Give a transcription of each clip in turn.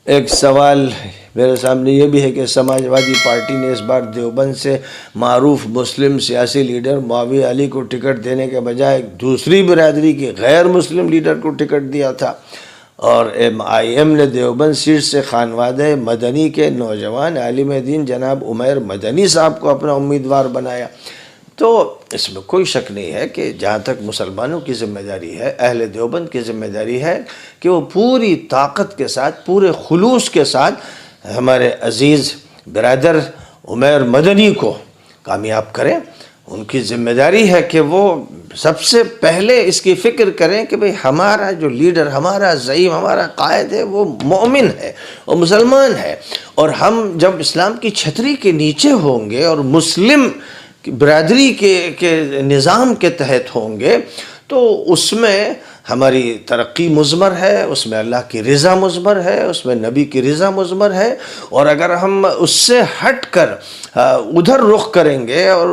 ایک سوال میرے سامنے یہ بھی ہے کہ سماجوادی پارٹی نے اس بار دیوبند سے معروف مسلم سیاسی لیڈر معاویہ علی کو ٹکٹ دینے کے بجائے ایک دوسری برادری کے غیر مسلم لیڈر کو ٹکٹ دیا تھا، اور MIM نے دیوبند سیٹ سے خانوادہ مدنی کے نوجوان عالم دین جناب عمیر مدنی صاحب کو اپنا امیدوار بنایا۔ تو اس میں کوئی شک نہیں ہے کہ جہاں تک مسلمانوں کی ذمہ داری ہے، اہل دیوبند کی ذمہ داری ہے کہ وہ پوری طاقت کے ساتھ، پورے خلوص کے ساتھ ہمارے عزیز برادر عمیر مدنی کو کامیاب کریں۔ ان کی ذمہ داری ہے کہ وہ سب سے پہلے اس کی فکر کریں کہ بھئی ہمارا جو لیڈر، ہمارا زعیم، ہمارا قائد ہے وہ مومن ہے، وہ مسلمان ہے، اور ہم جب اسلام کی چھتری کے نیچے ہوں گے اور مسلم برادری کے نظام کے تحت ہوں گے تو اس میں ہماری ترقی مضمر ہے، اس میں اللہ کی رضا مضمر ہے، اس میں نبی کی رضا مضمر ہے۔ اور اگر ہم اس سے ہٹ کر ادھر رخ کریں گے اور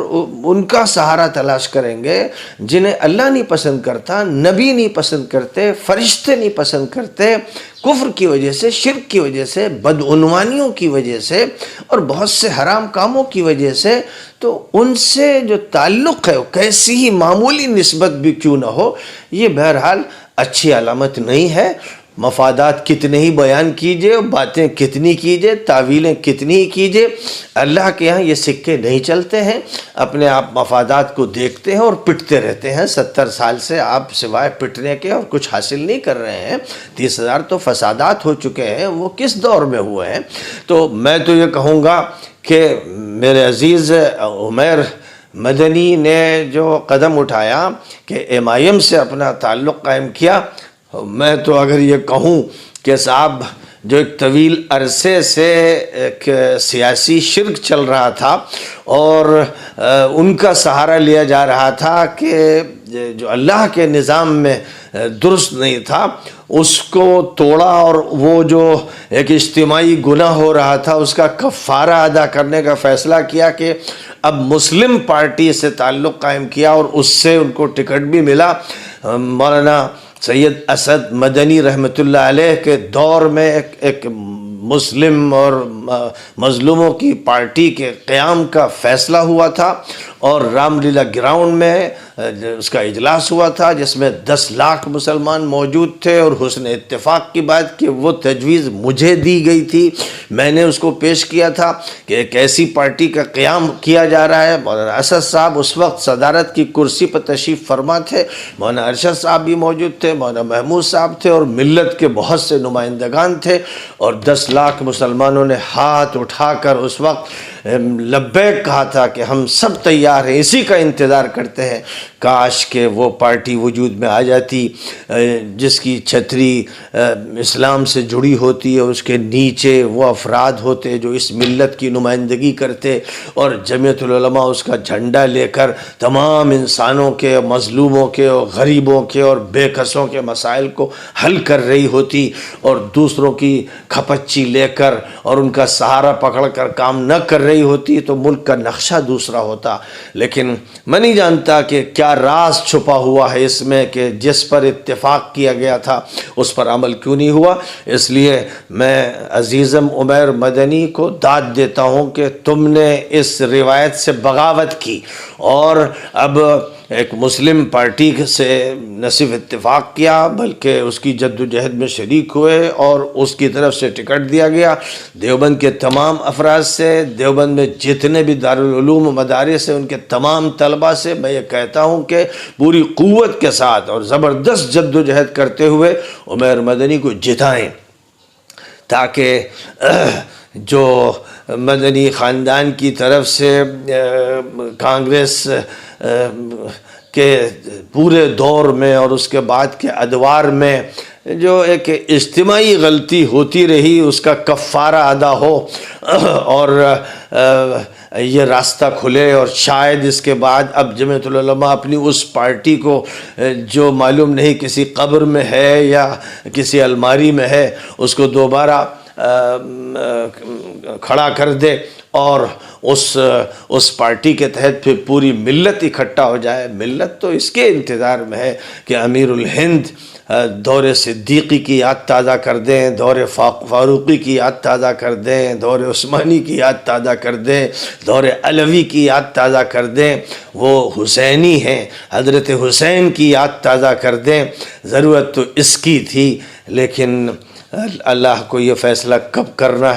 ان کا سہارا تلاش کریں گے جنہیں اللہ نہیں پسند کرتا، نبی نہیں پسند کرتے، فرشتے نہیں پسند کرتے، کفر کی وجہ سے، شرک کی وجہ سے، بدعنوانیوں کی وجہ سے اور بہت سے حرام کاموں کی وجہ سے، تو ان سے جو تعلق ہے وہ کیسی ہی معمولی نسبت بھی کیوں نہ ہو، یہ بہرحال اچھی علامت نہیں ہے۔ مفادات کتنے ہی بیان کیجئے، باتیں کتنی کیجئے، تعویلیں کتنی ہی کیجئے، اللہ کے ہاں یہ سکے نہیں چلتے ہیں۔ اپنے آپ مفادات کو دیکھتے ہیں اور پٹتے رہتے ہیں۔ 70 سال سے آپ سوائے پٹنے کے اور کچھ حاصل نہیں کر رہے ہیں۔ 30,000 تو فسادات ہو چکے ہیں، وہ کس دور میں ہوئے ہیں؟ تو میں تو یہ کہوں گا کہ میرے عزیز عمیر مدنی نے جو قدم اٹھایا کہ MIM سے اپنا تعلق قائم کیا، میں تو اگر یہ کہوں کہ صاحب جو ایک طویل عرصے سے ایک سیاسی شرک چل رہا تھا اور ان کا سہارا لیا جا رہا تھا کہ جو اللہ کے نظام میں درست نہیں تھا، اس کو توڑا اور وہ جو ایک اجتماعی گناہ ہو رہا تھا اس کا کفارہ ادا کرنے کا فیصلہ کیا کہ اب مسلم پارٹی سے تعلق قائم کیا، اور اس سے ان کو ٹکٹ بھی ملا۔ مولانا سید اسد مدنی رحمۃ اللہ علیہ کے دور میں ایک مسلم اور مظلوموں کی پارٹی کے قیام کا فیصلہ ہوا تھا، اور رام لیلا گراؤنڈ میں اس کا اجلاس ہوا تھا جس میں 10 لاکھ مسلمان موجود تھے، اور حسن اتفاق کی بات کہ وہ تجویز مجھے دی گئی تھی، میں نے اس کو پیش کیا تھا کہ ایک ایسی پارٹی کا قیام کیا جا رہا ہے۔ مولانا اسد صاحب اس وقت صدارت کی کرسی پر تشریف فرما تھے، مولانا ارشد صاحب بھی موجود تھے، مولانا محمود صاحب تھے، اور ملت کے بہت سے نمائندگان تھے، اور 10 لاکھ مسلمانوں نے ہاتھ اٹھا کر اس وقت لبیک کہا تھا کہ ہم سب تیار ہیں، اسی کا انتظار کرتے ہیں۔ کاش کہ وہ پارٹی وجود میں آ جاتی جس کی چھتری اسلام سے جڑی ہوتی، اور اس کے نیچے وہ افراد ہوتے جو اس ملت کی نمائندگی کرتے، اور جمعیت العلماء اس کا جھنڈا لے کر تمام انسانوں کے، مظلوموں کے اور غریبوں کے اور بے کسوں کے مسائل کو حل کر رہی ہوتی، اور دوسروں کی کھپچی لے کر اور ان کا سہارا پکڑ کر کام نہ کر رہی ہوتی، تو ملک کا نقشہ دوسرا ہوتا۔ لیکن میں نہیں جانتا کہ کیا راز چھپا ہوا ہے اس میں کہ جس پر اتفاق کیا گیا تھا اس پر عمل کیوں نہیں ہوا۔ اس لیے میں عزیزم عمیر مدنی کو داد دیتا ہوں کہ تم نے اس روایت سے بغاوت کی، اور اب ایک مسلم پارٹی سے نہ صرف اتفاق کیا بلکہ اس کی جد و جہد میں شریک ہوئے، اور اس کی طرف سے ٹکٹ دیا گیا۔ دیوبند کے تمام افراد سے، دیوبند میں جتنے بھی دارالعلوم و مدارس ہیں ان کے تمام طلبہ سے میں یہ کہتا ہوں کہ پوری قوت کے ساتھ اور زبردست جد و جہد کرتے ہوئے عمیر مدنی کو جتائیں، تاکہ جو مدنی خاندان کی طرف سے کانگریس کے پورے دور میں اور اس کے بعد کے ادوار میں جو ایک اجتماعی غلطی ہوتی رہی اس کا کفارہ ادا ہو، اور یہ راستہ کھلے، اور شاید اس کے بعد اب جمعیت العلماء اپنی اس پارٹی کو جو معلوم نہیں کسی قبر میں ہے یا کسی الماری میں ہے، اس کو دوبارہ کھڑا کر دے اور اس پارٹی کے تحت پھر پوری ملت اکٹھا ہو جائے۔ ملت تو اس کے انتظار میں ہے کہ امیر الہند دور صدیقی کی یاد تازہ کر دیں، دور فاروقی کی یاد تازہ کر دیں، دور عثمانی کی یاد تازہ کر دیں، دور علوی کی یاد تازہ کر دیں، وہ حسینی ہیں، حضرت حسین کی یاد تازہ کر دیں۔ ضرورت تو اس کی تھی، لیکن اللہ کو یہ فیصلہ کب کرنا ہے